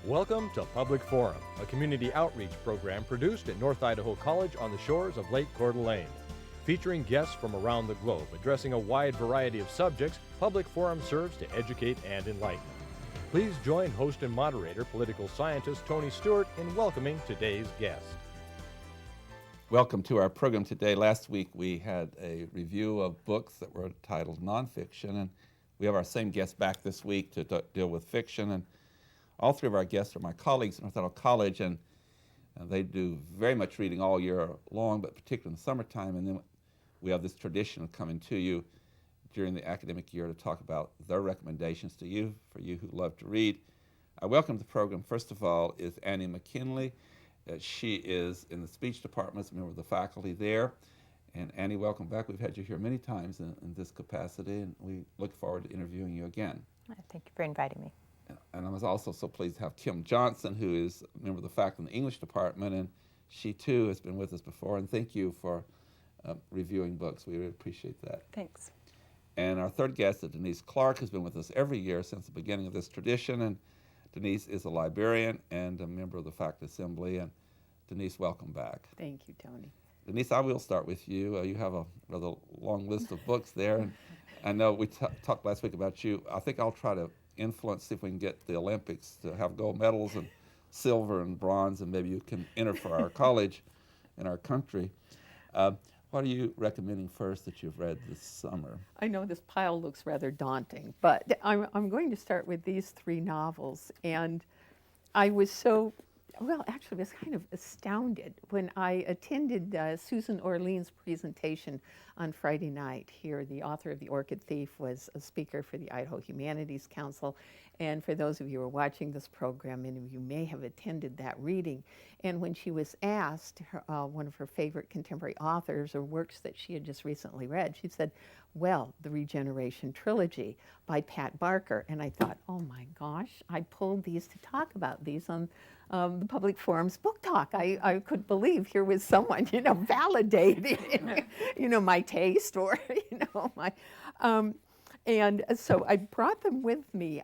Welcome to Public Forum, a community outreach program produced at North Idaho College on the shores of Lake Coeur d'Alene. Featuring guests from around the globe addressing a wide variety of subjects, Public Forum serves to educate and enlighten. Please join host and moderator, political scientist Tony Stewart, in welcoming today's guest. Welcome to our program today. Last week we had a review of books that were titled nonfiction, and we have our same guest back this week to deal with fiction. And all three of our guests are my colleagues at North Idaho College, and they do very much reading all year long, but particularly in the summertime. And then we have this tradition of coming to you during the academic year to talk about their recommendations to you, for you who love to read. I welcome to the program, first of all, is Annie McKinley. She is in the speech department, as a member of the faculty there. And Annie, welcome back. We've had you here many times in this capacity, and we look forward to interviewing you again. Thank you for inviting me. And I was also so pleased to have Kim Johnson, who is a member of the faculty in the English department, and she too has been with us before. And thank you for reviewing books. We really appreciate that. Thanks. And our third guest is Denise Clark, who's been with us every year since the beginning of this tradition. And Denise is a librarian and a member of the faculty assembly. And Denise, welcome back. Thank you, Tony. Denise, I will start with you. You have a rather long list of books there. And I know we talked last week about you. I think I'll try to influence, see if we can get the Olympics to have gold medals and silver and bronze, and maybe you can enter for our college and our country. What are you recommending first that you've read this summer? I know this pile looks rather daunting, but I'm going to start with these three novels. And I was actually was kind of astounded when I attended Susan Orlean's presentation on Friday night here. The author of The Orchid Thief was a speaker for the Idaho Humanities Council. And for those of you who are watching this program, many of you may have attended that reading. And when she was asked one of her favorite contemporary authors or works that she had just recently read, she said, well, the Regeneration Trilogy by Pat Barker. And I thought, oh my gosh, I pulled these to talk about these on the Public Forum's Book Talk. I could believe here was someone, validating, my taste or, my... And so I brought them with me.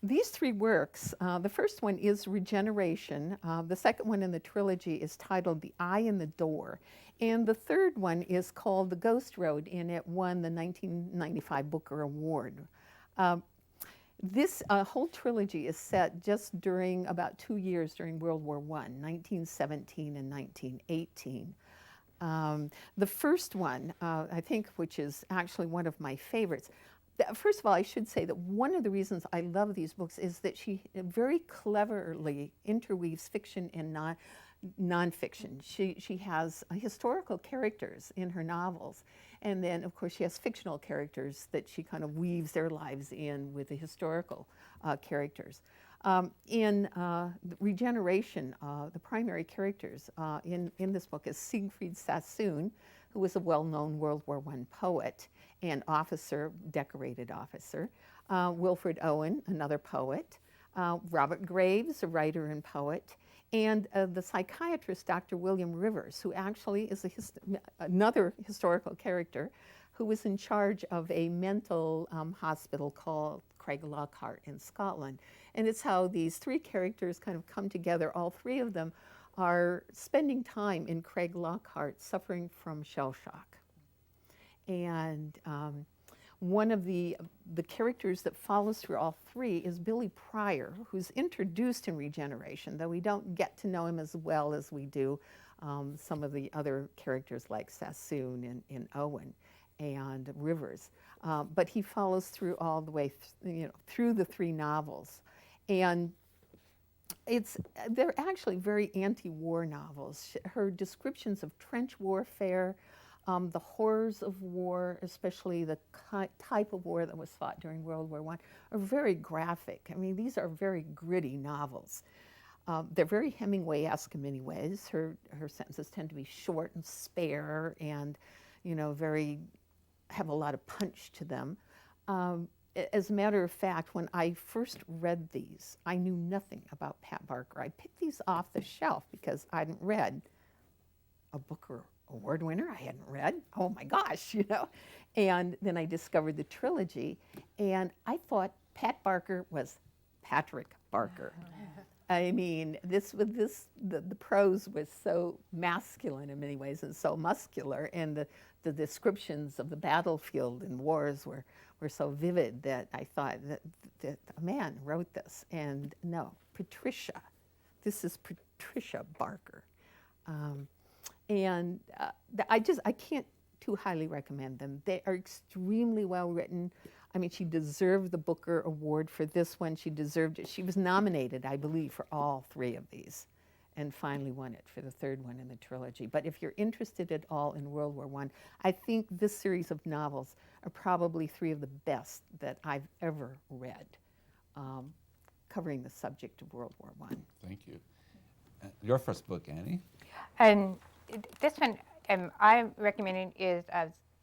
These three works, the first one is Regeneration. The second one in the trilogy is titled The Eye in the Door. And the third one is called The Ghost Road, and it won the 1995 Booker Award. This whole trilogy is set just during about 2 years during World War I, 1917 and 1918. The first one, I think, which is actually one of my favorites. First of all, I should say that one of the reasons I love these books is that she very cleverly interweaves fiction and nonfiction. She has historical characters in her novels, and then, of course, she has fictional characters that she kind of weaves their lives in with the historical characters. In Regeneration, the primary characters in this book is Siegfried Sassoon, who was a well-known World War I poet and officer, decorated officer. Wilfred Owen, another poet. Robert Graves, a writer and poet. And the psychiatrist, Dr. William Rivers, who actually is another historical character who was in charge of a mental hospital called Craig Lockhart in Scotland. And it's how these three characters kind of come together. All three of them are spending time in Craig Lockhart suffering from shell shock. And one of the characters that follows through all three is Billy Pryor, who's introduced in Regeneration, though we don't get to know him as well as we do some of the other characters like Sassoon and Owen and Rivers. But he follows through all the way through the three novels. And they're actually very anti-war novels. Her descriptions of trench warfare, the horrors of war, especially the type of war that was fought during World War I, are very graphic. I mean, these are very gritty novels. They're very Hemingway-esque in many ways. Her sentences tend to be short and spare and, have a lot of punch to them. As a matter of fact, when I first read these, I knew nothing about Pat Barker. I picked these off the shelf because I hadn't read a Booker Award winner I hadn't read. Oh my gosh, And then I discovered the trilogy, and I thought Pat Barker was Patrick Barker. I mean, the prose was so masculine in many ways and so muscular, and the descriptions of the battlefield and wars were so vivid that I thought that a man wrote this. And no, Patricia, this is Patricia Barker. And I can't too highly recommend them. They are extremely well written. I mean, she deserved the Booker Award for this one. She deserved it. She was nominated, I believe, for all three of these, and finally won it for the third one in the trilogy. But if you're interested at all in World War I think this series of novels are probably three of the best that I've ever read, covering the subject of World War I. Thank you. Your first book, Annie? And this one I'm recommending is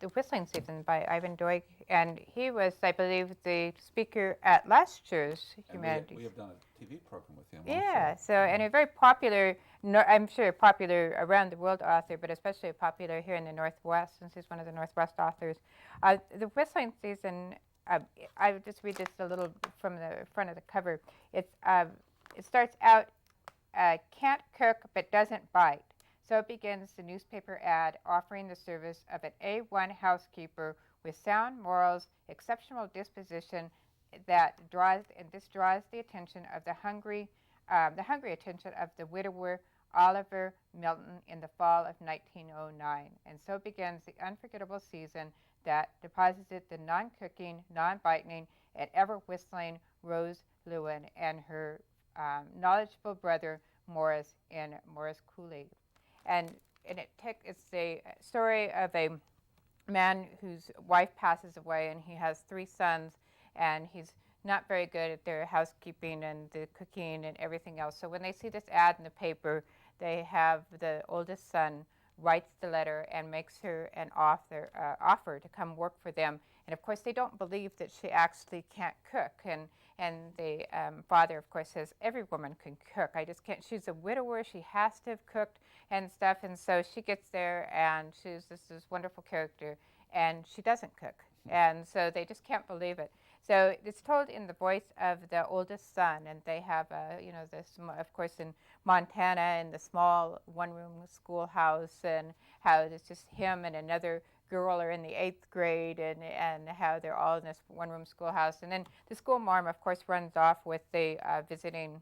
The Whistling Season by Ivan Doig. And he was, I believe, the speaker at last year's Humanities. We have done a TV program with him. Yeah, also. so, and a very popular, I'm sure popular around the world author, but especially popular here in the Northwest, since he's one of the Northwest authors. The Whistling Season, I would just read this a little from the front of the cover. It starts out, can't cook but doesn't bite. So begins the newspaper ad offering the service of an A1 housekeeper with sound morals, exceptional disposition that draws the attention of the hungry attention of the widower Oliver Milton in the fall of 1909. And so begins the unforgettable season that deposited the non-cooking, non-biting, and ever-whistling Rose Lewin and her knowledgeable brother Morris in Morris Cooley. And it's a story of a man whose wife passes away, and he has three sons, and he's not very good at their housekeeping and the cooking and everything else. So when they see this ad in the paper, they have the oldest son writes the letter and makes her an offer to come work for them. And of course, they don't believe that she actually can't cook. And the father, of course, says, every woman can cook. I just can't. She's a widower. She has to have cooked and stuff. And so she gets there, and she's this wonderful character, and she doesn't cook. And so they just can't believe it. So it's told in the voice of the oldest son, and they have, of course, in Montana, in the small one-room schoolhouse, and how it's just him and another girl are in the 8th grade, and how they're all in this one-room schoolhouse. And then the school mom, of course, runs off with the visiting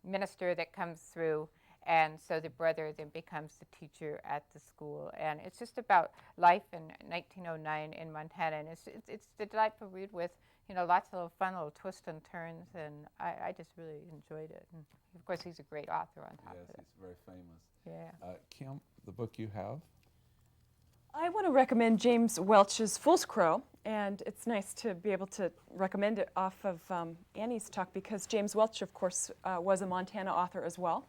minister that comes through. And so the brother then becomes the teacher at the school. And it's just about life in 1909 in Montana. And it's a delightful read with, lots of little fun little twists and turns. And I just really enjoyed it. And of course, he's a great author on top of it. Yes, he's very famous. Yeah. Kim, the book you have? I want to recommend James Welch's Fool's Crow, and it's nice to be able to recommend it off of Annie's talk, because James Welch, of course, was a Montana author as well.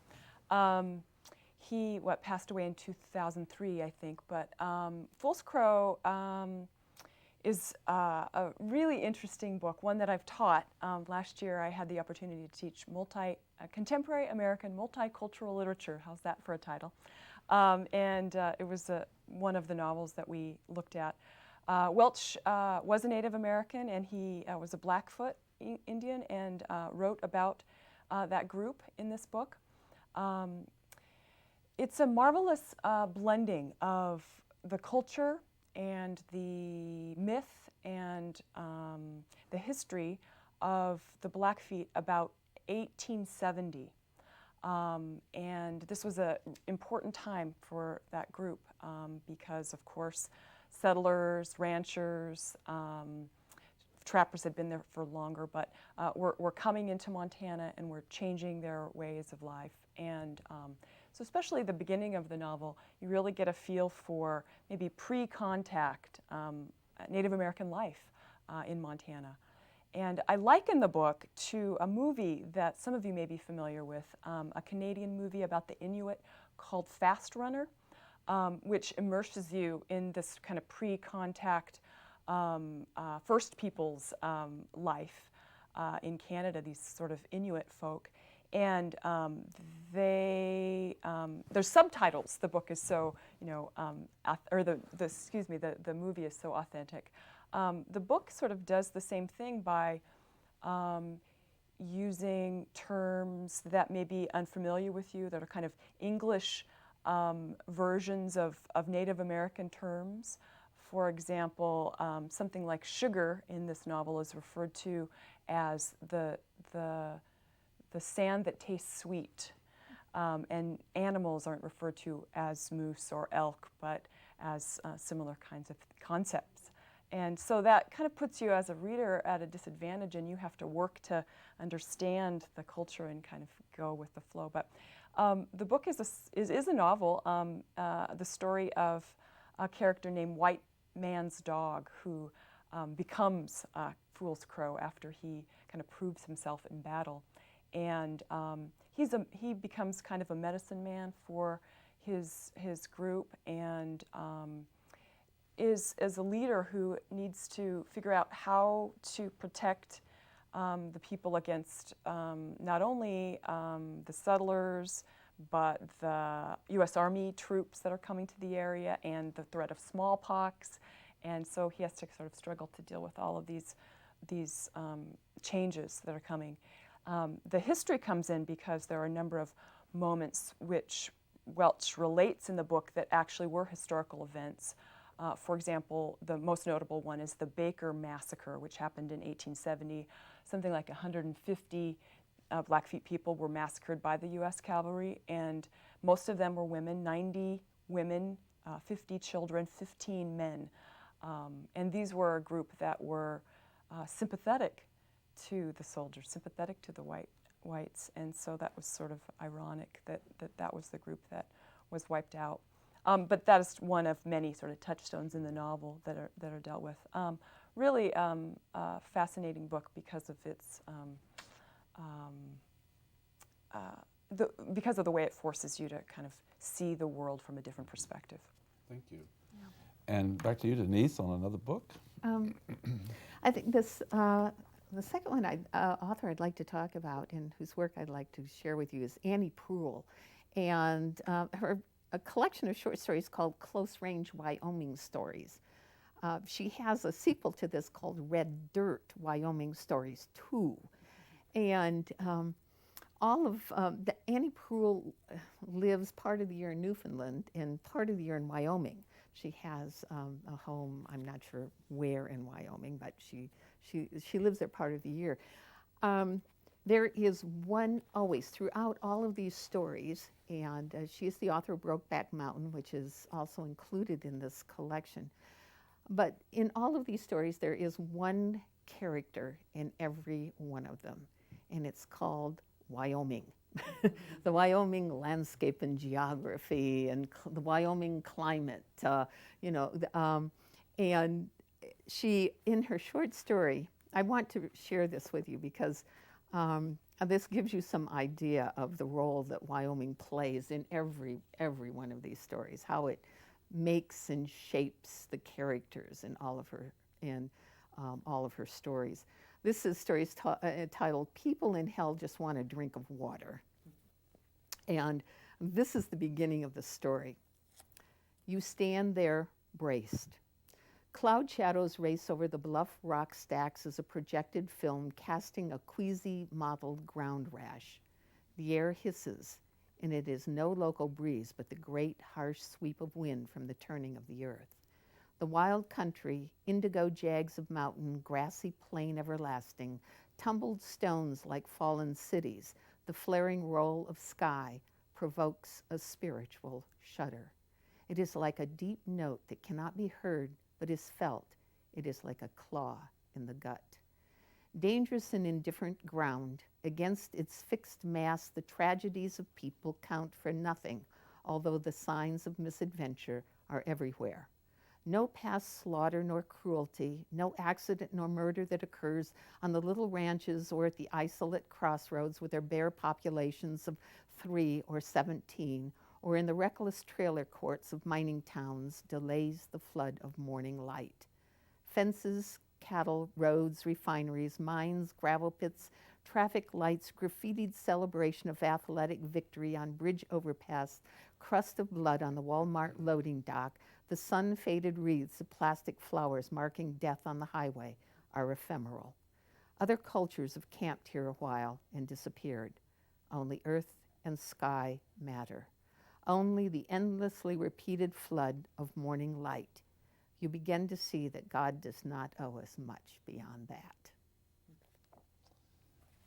He passed away in 2003, I think, but Fool's Crow is a really interesting book, one that I've taught. Last year I had the opportunity to teach contemporary American multicultural literature. How's that for a title? And it was one of the novels that we looked at. Welch was a Native American, and he was a Blackfoot Indian, and wrote about that group in this book. It's a marvelous blending of the culture and the myth and the history of the Blackfeet about 1870. And this was an important time for that group because, of course, settlers, ranchers, trappers had been there for longer, but were coming into Montana and were changing their ways of life. And so especially the beginning of the novel, you really get a feel for maybe pre-contact Native American life in Montana. And I liken the book to a movie that some of you may be familiar with, a Canadian movie about the Inuit called Fast Runner, which immerses you in this kind of pre-contact First Peoples life in Canada, these sort of Inuit folk. And there's subtitles. The book is so, the movie is so authentic. The book sort of does the same thing by using terms that may be unfamiliar with you, that are kind of English versions of Native American terms. For example, something like sugar in this novel is referred to as the sand that tastes sweet. And animals aren't referred to as moose or elk, but as similar kinds of concepts. And so that kind of puts you as a reader at a disadvantage, and you have to work to understand the culture and kind of go with the flow. But the book is a novel, the story of a character named White Man's Dog, who becomes Fool's Crow after he kind of proves himself in battle. And he becomes kind of a medicine man for his group, and is a leader who needs to figure out how to protect the people against not only the settlers, but the U.S. Army troops that are coming to the area, and the threat of smallpox. And so he has to sort of struggle to deal with all of these changes that are coming. The history comes in because there are a number of moments which Welch relates in the book that actually were historical events. For example, the most notable one is the Baker Massacre, which happened in 1870. Something like 150 Blackfeet people were massacred by the U.S. cavalry, and most of them were women, 90 women, 50 children, 15 men. And these were a group that were sympathetic to the soldiers, sympathetic to the whites, and so that was sort of ironic that was the group that was wiped out. But that is one of many sort of touchstones in the novel that are dealt with. Really a fascinating book because of its because of the way it forces you to kind of see the world from a different perspective. Thank you. Yeah. And back to you, Denise, on another book. I think this. The second one author I'd like to talk about, and whose work I'd like to share with you, is Annie Proulx, and a collection of short stories called Close Range Wyoming Stories. She has a sequel to this called Red Dirt Wyoming Stories 2. And Annie Proulx lives part of the year in Newfoundland and part of the year in Wyoming. She has a home, I'm not sure where in Wyoming, but she lives there part of the year. There is one always throughout all of these stories, and she is the author of Brokeback Mountain, which is also included in this collection. But in all of these stories, there is one character in every one of them, and it's called Wyoming. The Wyoming landscape and geography, and the Wyoming climate, and she, in her short story, I want to share this with you because this gives you some idea of the role that Wyoming plays in every one of these stories, how it makes and shapes the characters in all of her stories. This is stories titled "People in Hell Just Want a Drink of Water," and this is the beginning of the story. You stand there braced. Cloud shadows race over the bluff rock stacks as a projected film casting a queasy mottled ground rash. The air hisses, and it is no local breeze but the great harsh sweep of wind from the turning of the earth. The wild country, indigo jags of mountain, grassy plain everlasting, tumbled stones like fallen cities, the flaring roll of sky provokes a spiritual shudder. It is like a deep note that cannot be heard but is felt. It is like a claw in the gut. Dangerous and indifferent ground, against its fixed mass the tragedies of people count for nothing, although the signs of misadventure are everywhere. No past slaughter nor cruelty, no accident nor murder that occurs on the little ranches or at the isolate crossroads with their bare populations of 3 or 17, or in the reckless trailer courts of mining towns delays the flood of morning light. Fences, cattle, roads, refineries, mines, gravel pits, traffic lights, graffitied celebration of athletic victory on bridge overpass, crust of blood on the Walmart loading dock, the sun-faded wreaths of plastic flowers marking death on the highway are ephemeral. Other cultures have camped here a while and disappeared. Only earth and sky matter. Only the endlessly repeated flood of morning light. You begin to see that God does not owe us much beyond that.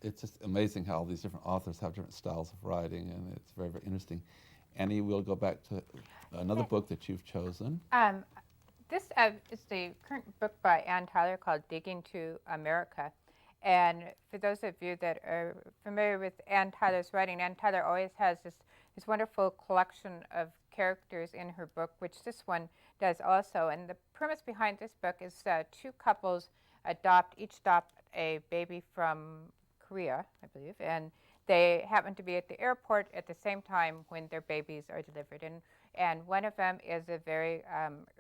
It's just amazing how all these different authors have different styles of writing, and it's very, very interesting. Annie, we'll go back to another book that you've chosen. This is the current book by Ann Tyler called Digging to America. And for those of you that are familiar with Ann Tyler's writing, Ann Tyler always has this wonderful collection of characters in her book, which this one does also. And the premise behind this book is two couples each adopt a baby from Korea, I believe, and they happen to be at the airport at the same time when their babies are delivered. And one of them is a very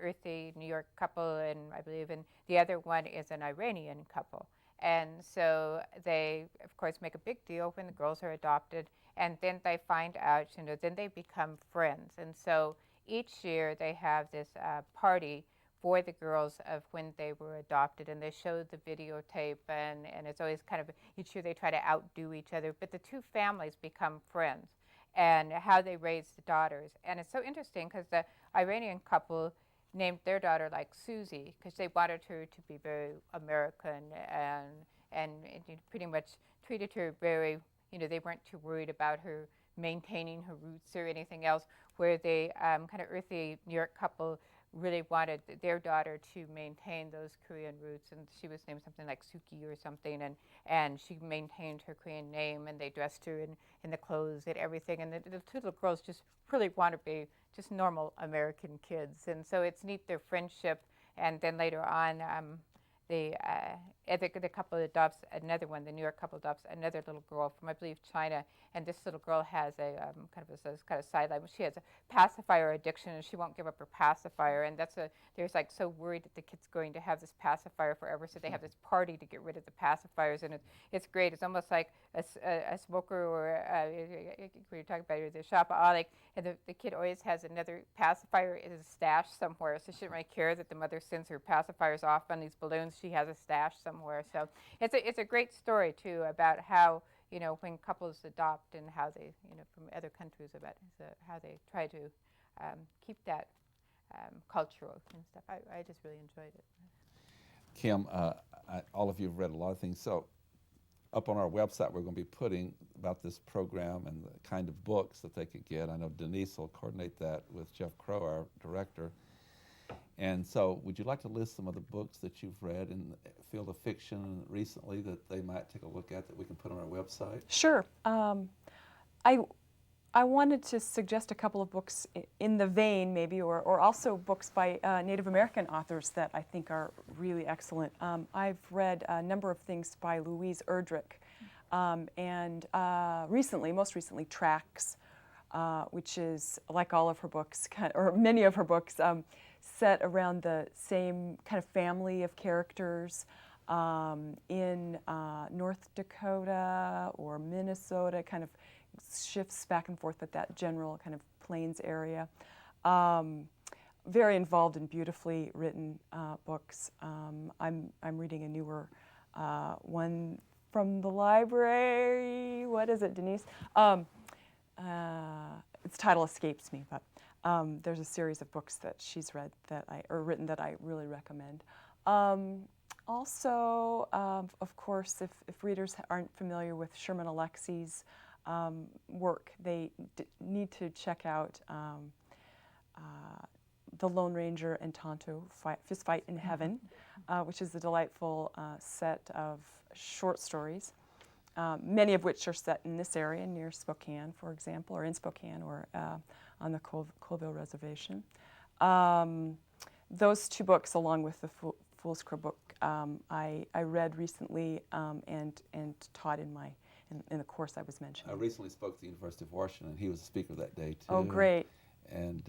earthy New York couple, and I believe, and the other one is an Iranian couple. And so they, of course, make a big deal when the girls are adopted, and then they find out, then they become friends. And so each year they have this party for the girls of when they were adopted, and they show the videotape, and it's always kind of, each year they try to outdo each other, but the two families become friends, and how they raise the daughters. And it's so interesting because the Iranian couple named their daughter like Susie because they wanted her to be very American, and pretty much treated her very, they weren't too worried about her maintaining her roots or anything else, where the kind of earthy New York couple really wanted their daughter to maintain those Korean roots, and she was named something like Suki or something, and she maintained her Korean name, and they dressed her in the clothes and everything, and the two little girls just really want to be just normal American kids, and so it's neat, their friendship. And then later on, the couple adopts another one. The New York couple adopts another little girl from, I believe, China, and this little girl has a kind of sideline. She has a pacifier addiction, and she won't give up her pacifier. And they're like so worried that the kid's going to have this pacifier forever, so they have this party to get rid of the pacifiers, and it's great. It's almost like a smoker, or we were talking about the shopaholic, and the kid always has another pacifier in his stash somewhere, so she doesn't really care that the mother sends her pacifiers off on these balloons. She has a stash somewhere. So it's a great story too about how when couples adopt and how they from other countries about how they try to keep that cultural and stuff. I just really enjoyed it. Kim, all of you have read a lot of things. So up on our website, we're going to be putting about this program and the kind of books that they could get. I know Denise will coordinate that with Jeff Crow, our director. And so would you like to list some of the books that you've read in the field of fiction recently that they might take a look at that we can put on our website? Sure. I wanted to suggest a couple of books in the vein, maybe, or also books by Native American authors that I think are really excellent. I've read a number of things by Louise Erdrich, and most recently, Tracks, which is, like all of her books, or many of her books, set around the same kind of family of characters in North Dakota or Minnesota, kind of shifts back and forth, but that general kind of plains area. Very involved and beautifully written books. I'm reading a newer one from the library. What is it, Denise? Its title escapes me, but there's a series of books that she's written that I really recommend. Also, of course, if readers aren't familiar with Sherman Alexie's work, they need to check out The Lone Ranger and Tonto Fist Fight in Heaven, which is a delightful set of short stories, many of which are set in this area near Spokane, for example, or in Spokane, or on the Colville Reservation. Those two books, along with the Fool's Crow book, I read recently and taught in the course I was mentioning. I recently spoke at the University of Washington, and he was a speaker that day too. Oh, great. And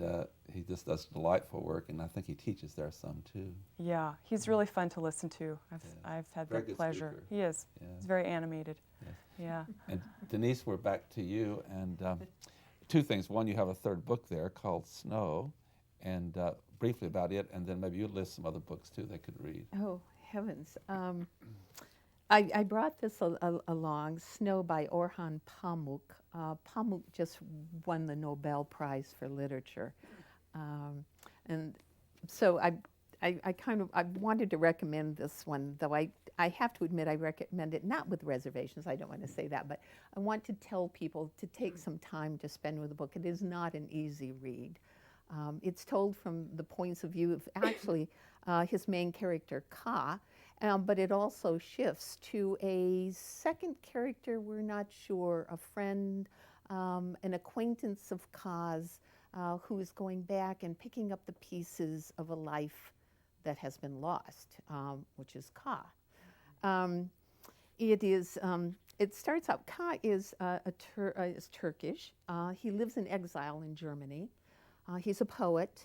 he just does delightful work, and I think he teaches there some too. Yeah, he's really fun to listen to. I've had Very the good pleasure. speaker. He is. Yeah. He's very animated. Yes. Yeah. And Denise, we're back to you, and two things. One, you have a third book there called Snow, and briefly about it, and then maybe you list some other books too they could read. Oh, heavens. I brought this along, Snow by Orhan Pamuk. Pamuk just won the Nobel Prize for Literature. And so I wanted to recommend this one, though I have to admit I recommend it not with reservations. I don't want to say that, but I want to tell people to take some time to spend with the book. It is not an easy read. It's told from the points of view of actually his main character, Ka, but it also shifts to a second character we're not sure, a friend, an acquaintance of Ka's, who is going back and picking up the pieces of a life that has been lost, which is Ka. It starts out, Ka is Turkish. He lives in exile in Germany. He's a poet.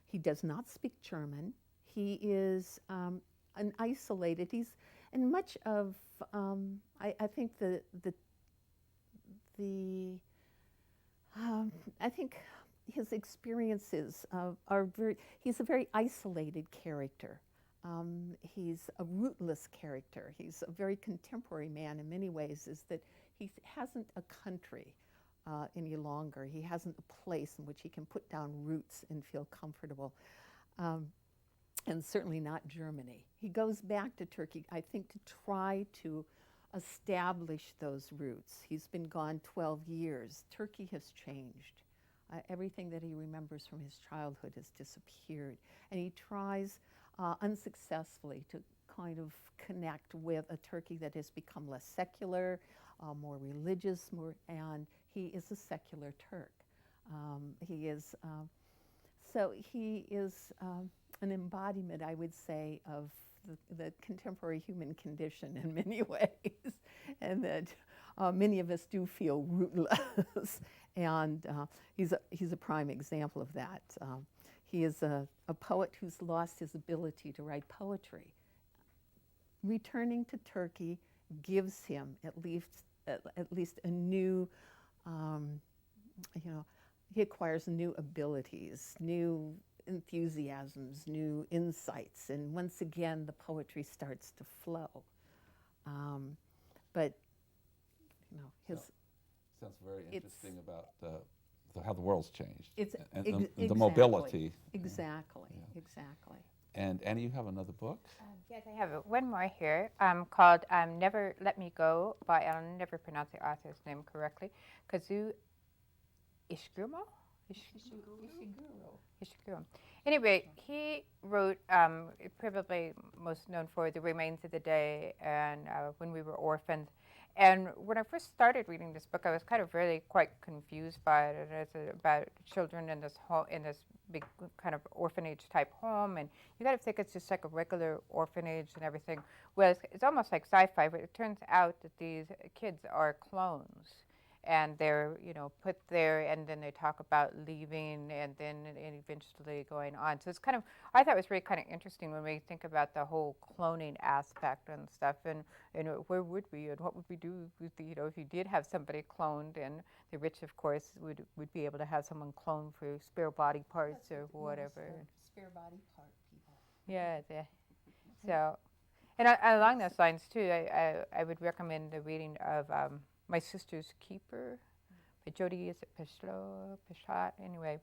He does not speak German. He is an isolated. He's in much of. I think I think his experiences are very. He's a very isolated character. He's a rootless character. He's a very contemporary man in many ways. Is that he hasn't a country any longer. He hasn't a place in which he can put down roots and feel comfortable. And certainly not Germany. He goes back to Turkey, I think, to try to establish those roots. He's been gone 12 years. Turkey has changed. Everything that he remembers from his childhood has disappeared. And he tries unsuccessfully to kind of connect with a Turkey that has become less secular, more religious, and he is a secular Turk. He is an embodiment, I would say, of the contemporary human condition in many ways, and that many of us do feel rootless. And he's a prime example of that. He is a poet who's lost his ability to write poetry. Returning to Turkey gives him at least a new, he acquires new abilities, new enthusiasms, new insights, and once again the poetry starts to flow. But sounds very interesting about how the world's changed and exactly, the mobility. Exactly, Yeah. exactly. And Annie, you have another book? Yes, I have one more here called Never Let Me Go by, I'll never pronounce the author's name correctly, Kazuo Ishiguro? Ishiguro. Anyway, he wrote, probably most known for The Remains of the Day and When We Were Orphans. And when I first started reading this book, I was kind of really quite confused by it. It's about children in this big kind of orphanage type home, and you got to think it's just like a regular orphanage and everything. Well, it's almost like sci-fi, but it turns out that these kids are clones. And they're, put there, and then they talk about leaving, and then and eventually going on. So it's kind of, I thought it was really kind of interesting when we think about the whole cloning aspect and stuff, and where would we, and what would we do with if you did have somebody cloned, and the rich, of course, would be able to have someone cloned for spare body parts or whatever. Spare body part people. Yeah. So, and along those lines too, I would recommend the reading of My Sister's Keeper by Jody, is it Pichlot? Anyway,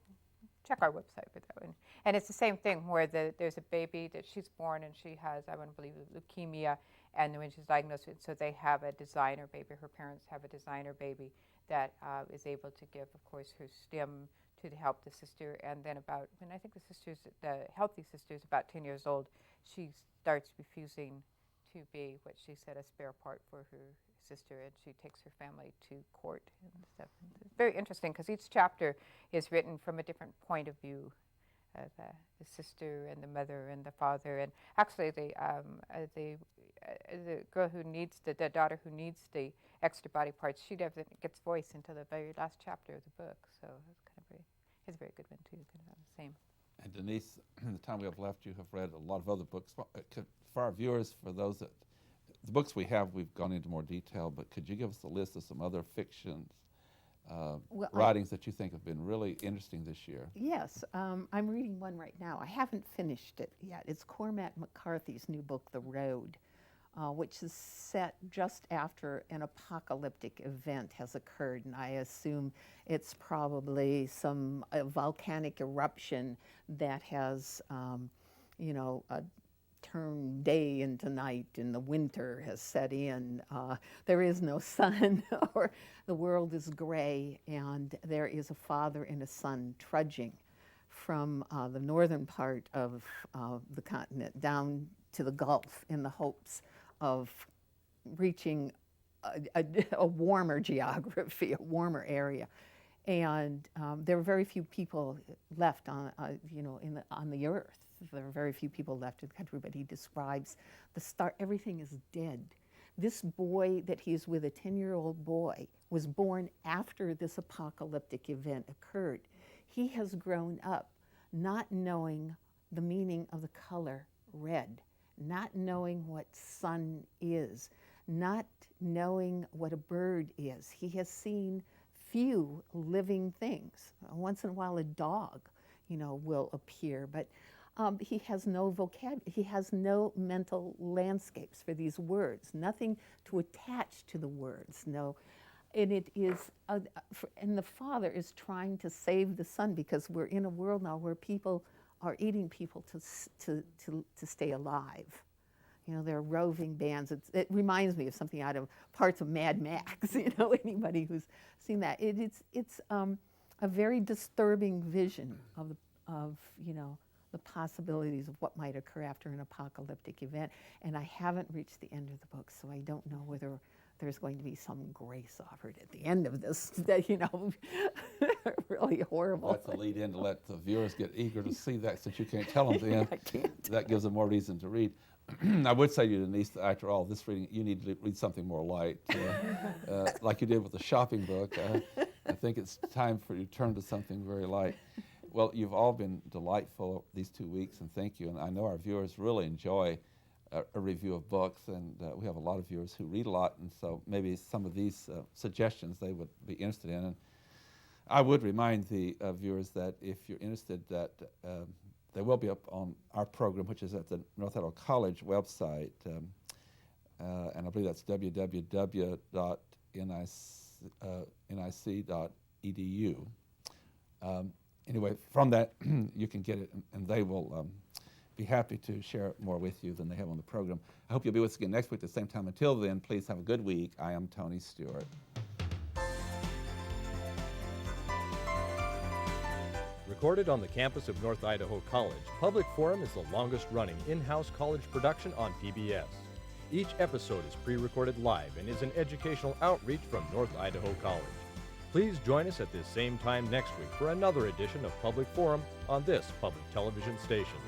check our website for that one. And it's the same thing where there's a baby that she's born and she has, I want to believe, leukemia, and when she's diagnosed with, so they have a designer baby. Her parents have a designer baby that is able to give, of course, her stem to help the sister. And then when I think the healthy sister is about 10 years old, she starts refusing to be what she said a spare part for her sister, and she takes her family to court and stuff. It's very interesting because each chapter is written from a different point of view, the sister and the mother and the father, and actually the girl who needs the daughter who needs the extra body parts, she doesn't gets voice until the very last chapter of the book. So it's a very good one too. Kind of the same. And Denise, in the time we have left, you have read a lot of other books. For our viewers, for those that the books we have, we've gone into more detail, but could you give us a list of some other fictions, writings that you think have been really interesting this year? Yes, I'm reading one right now. I haven't finished it yet. It's Cormac McCarthy's new book, The Road. which is set just after an apocalyptic event has occurred. And I assume it's probably some volcanic eruption that has, turned day into night, and the winter has set in. There is no sun, or the world is gray, and there is a father and a son trudging from the northern part of the continent down to the Gulf in the hopes of reaching a warmer geography, a warmer area. And there are very few people left on the earth. There are very few people left in the country, but he describes the start, everything is dead. This boy that he's with, a 10-year-old boy, was born after this apocalyptic event occurred. He has grown up not knowing the meaning of the color red, not knowing what sun is, not knowing what a bird is. He has seen few living things. Once in a while a dog, will appear, but he has no vocabulary. He has no mental landscapes for these words, nothing to attach to the words, no. And it is, and the father is trying to save the son, because we're in a world now where people are eating people to stay alive. There are roving bands. It reminds me of something out of parts of Mad Max. Anybody who's seen that, it's a very disturbing vision of the possibilities of what might occur after an apocalyptic event. And I haven't reached the end of the book, so I don't know whether there's going to be some grace offered at the end of this, really horrible. That's a lead in to let the viewers get eager to see that, since you can't tell them the end. I can't. That gives them more reason to read. I would say to you, Denise, that after all this reading, you need to read something more light, like you did with the shopping book. I think it's time for you to turn to something very light. Well, you've all been delightful these 2 weeks, and thank you. And I know our viewers really enjoy a review of books, and we have a lot of viewers who read a lot, and so maybe some of these suggestions they would be interested in. And I would remind the viewers that if you're interested, that they will be up on our program, which is at the North Idaho College website, and I believe that's www.nic.edu. Anyway, from that, you can get it, and they will be happy to share more with you than they have on the program. I hope you'll be with us again next week at the same time. Until then, please have a good week. I am Tony Stewart. Recorded on the campus of North Idaho College, Public Forum is the longest-running in-house college production on PBS. Each episode is pre-recorded live and is an educational outreach from North Idaho College. Please join us at this same time next week for another edition of Public Forum on this public television station.